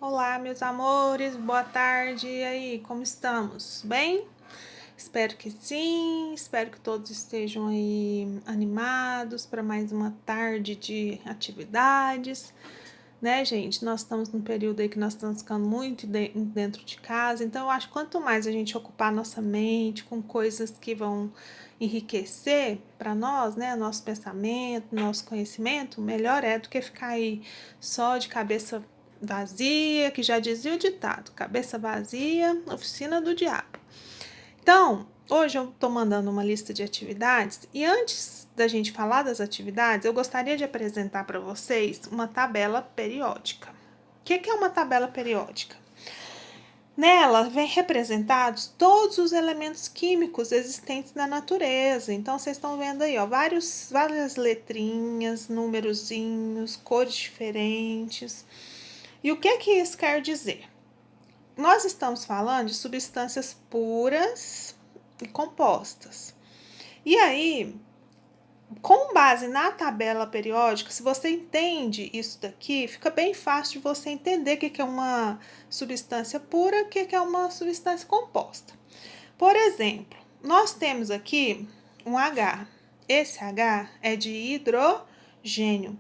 Olá, meus amores, boa tarde. E aí, como estamos? Bem? Espero que sim, espero que todos estejam aí animados para mais uma tarde de atividades, né, gente? Nós estamos num período aí que nós estamos ficando muito dentro de casa, então eu acho que quanto mais a gente ocupar nossa mente com coisas que vão enriquecer para nós, né, nosso pensamento, nosso conhecimento, melhor é do que ficar aí só de cabeça vazia, que já dizia o ditado, cabeça vazia, oficina do diabo. Então, hoje eu estou mandando uma lista de atividades e antes da gente falar das atividades, eu gostaria de apresentar para vocês uma tabela periódica. O que é uma tabela periódica? Nela vem representados todos os elementos químicos existentes na natureza. Então, vocês estão vendo aí, ó, várias letrinhas, númerozinhos, cores diferentes. E o que isso quer dizer? Nós estamos falando de substâncias puras e compostas. E aí, com base na tabela periódica, se você entende isso daqui, fica bem fácil de você entender o que é uma substância pura e o que é uma substância composta. Por exemplo, nós temos aqui um H. Esse H é de hidrogênio.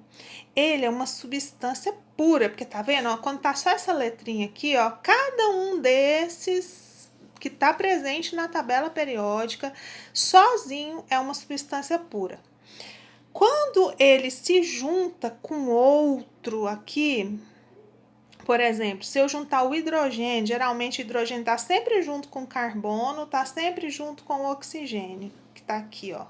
Ele é uma substância pura, porque tá vendo? Ó, quando tá só essa letrinha aqui, ó, cada um desses que tá presente na tabela periódica, sozinho é uma substância pura. Quando ele se junta com outro aqui, por exemplo, se eu juntar o hidrogênio, geralmente o hidrogênio está sempre junto com o carbono, está sempre junto com o oxigênio, que está aqui, ó.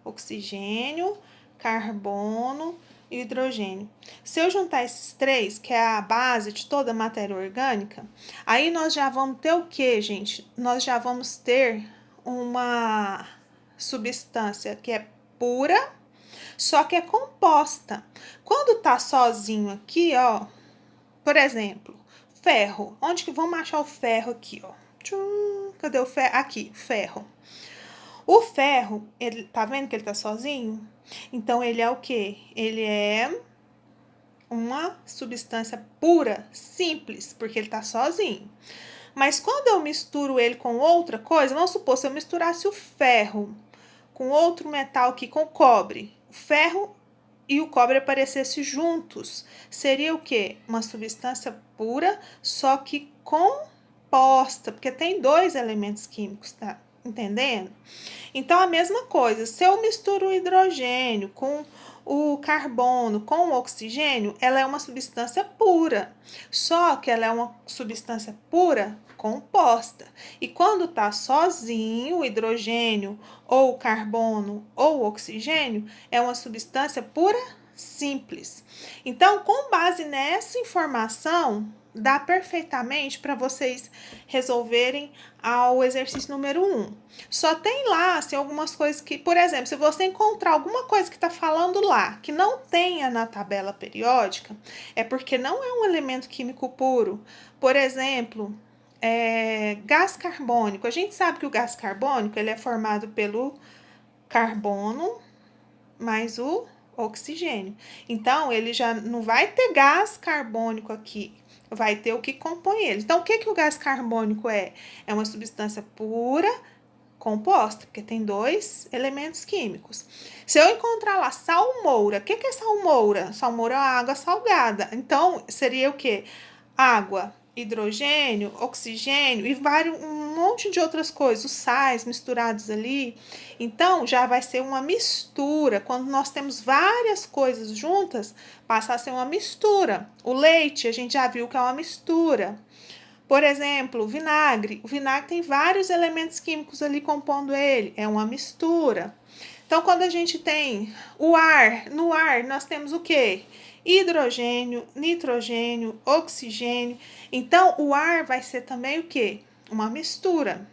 Oxigênio, carbono e hidrogênio. Se eu juntar esses três, que é a base de toda a matéria orgânica, aí nós já vamos ter o que, gente? Nós já vamos ter uma substância que é pura, só que é composta. Quando tá sozinho aqui, ó, por exemplo, ferro. Onde que vamos achar o ferro aqui, ó? Cadê o ferro? Aqui, ferro. O ferro, ele tá vendo que ele tá sozinho? Então ele é o quê? Ele é uma substância pura, simples, porque ele tá sozinho. Mas quando eu misturo ele com outra coisa, vamos supor, se eu misturasse o ferro com outro metal aqui, com cobre, o ferro e o cobre aparecessem juntos, seria o quê? Uma substância pura, só que composta, porque tem dois elementos químicos, tá entendendo? Então, a mesma coisa, se eu misturo o hidrogênio com o carbono com o oxigênio, ela é uma substância pura, só que ela é uma substância pura composta. E quando está sozinho, o hidrogênio, ou o carbono, ou o oxigênio, é uma substância pura simples. Então, com base nessa informação, dá perfeitamente para vocês resolverem ao exercício número 1. Só tem lá, assim, algumas coisas que, por exemplo, se você encontrar alguma coisa que está falando lá, que não tenha na tabela periódica, é porque não é um elemento químico puro. Por exemplo, gás carbônico. A gente sabe que o gás carbônico ele é formado pelo carbono mais o oxigênio. Então, ele já não vai ter gás carbônico aqui, vai ter o que compõe ele. Então, o que o gás carbônico é? É uma substância pura composta, porque tem dois elementos químicos. Se eu encontrar lá salmoura, o que é salmoura? Salmoura é uma água salgada. Então, seria o quê? Água, hidrogênio, oxigênio e um monte de outras coisas, os sais misturados ali. Então, já vai ser uma mistura. Quando nós temos várias coisas juntas, passa a ser uma mistura. O leite, a gente já viu que é uma mistura. Por exemplo, o vinagre. O vinagre tem vários elementos químicos ali compondo ele. É uma mistura. Então, quando a gente tem o ar, no ar nós temos o quê? Hidrogênio, nitrogênio, oxigênio. Então, o ar vai ser também o quê? Uma mistura.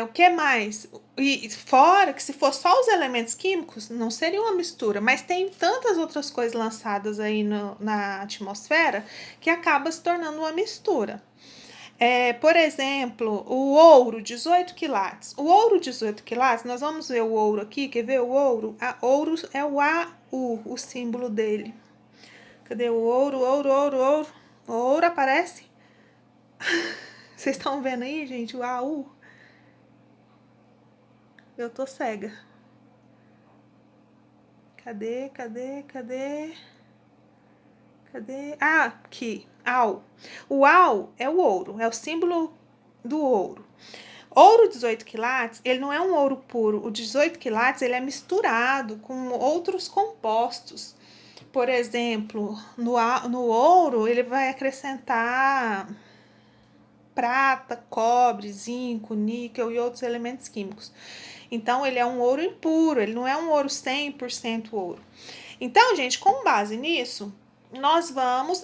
O que mais? E fora que se for só os elementos químicos, não seria uma mistura, mas tem tantas outras coisas lançadas aí na atmosfera que acaba se tornando uma mistura. Por exemplo, o ouro 18 quilates. O ouro 18 quilates, nós vamos ver o ouro aqui, quer ver o ouro? Ouro é o AU, o símbolo dele. Cadê o ouro, ouro, ouro, ouro? O ouro aparece? Vocês estão vendo aí, gente? O AU? Eu tô cega. Cadê, cadê, cadê? Cadê? Ah, aqui. AU. O AU é o ouro, é o símbolo do ouro. Ouro 18 quilates, ele não é um ouro puro. O 18 quilates, ele é misturado com outros compostos. Por exemplo, no ouro, ele vai acrescentar prata, cobre, zinco, níquel e outros elementos químicos. Então, ele é um ouro impuro, ele não é um ouro 100% ouro. Então, gente, com base nisso,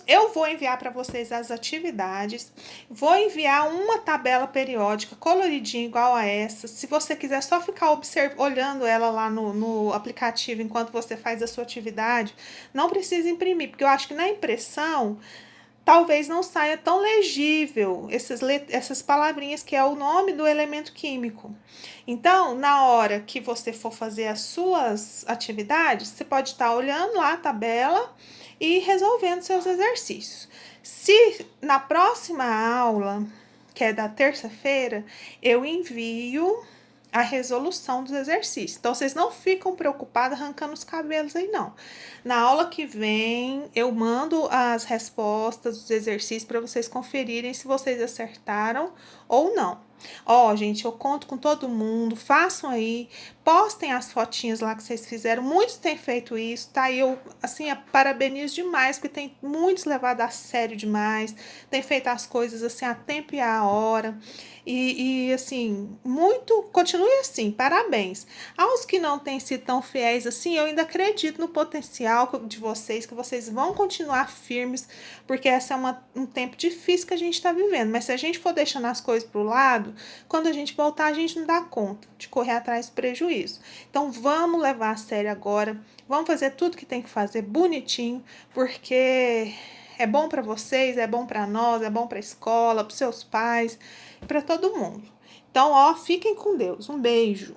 eu vou enviar para vocês as atividades, vou enviar uma tabela periódica coloridinha igual a essa. Se você quiser só ficar olhando ela lá no aplicativo enquanto você faz a sua atividade, não precisa imprimir, porque eu acho que na impressão talvez não saia tão legível essas palavrinhas que é o nome do elemento químico. Então, na hora que você for fazer as suas atividades, você pode estar olhando lá a tabela e resolvendo seus exercícios. Se na próxima aula, que é da terça-feira, eu envio a resolução dos exercícios. Então, vocês não ficam preocupados arrancando os cabelos aí, não. Na aula que vem, eu mando as respostas dos exercícios para vocês conferirem se vocês acertaram ou não. Ó, gente, eu conto com todo mundo, façam aí, postem as fotinhas lá que vocês fizeram. Muitos têm feito isso, tá? E eu, assim, parabenizo demais, porque tem muitos levado a sério demais, tem feito as coisas, assim, a tempo e a hora. Assim, continue assim, parabéns. Aos que não têm sido tão fiéis assim, eu ainda acredito no potencial de vocês, que vocês vão continuar firmes, porque esse é um tempo difícil que a gente está vivendo. Mas se a gente for deixando as coisas para o lado, quando a gente voltar, a gente não dá conta de correr atrás do prejuízo. Então, vamos levar a sério agora, vamos fazer tudo que tem que fazer bonitinho, porque é bom para vocês, é bom para nós, é bom para a escola, para seus pais, para todo mundo. Então, ó, fiquem com Deus. Um beijo.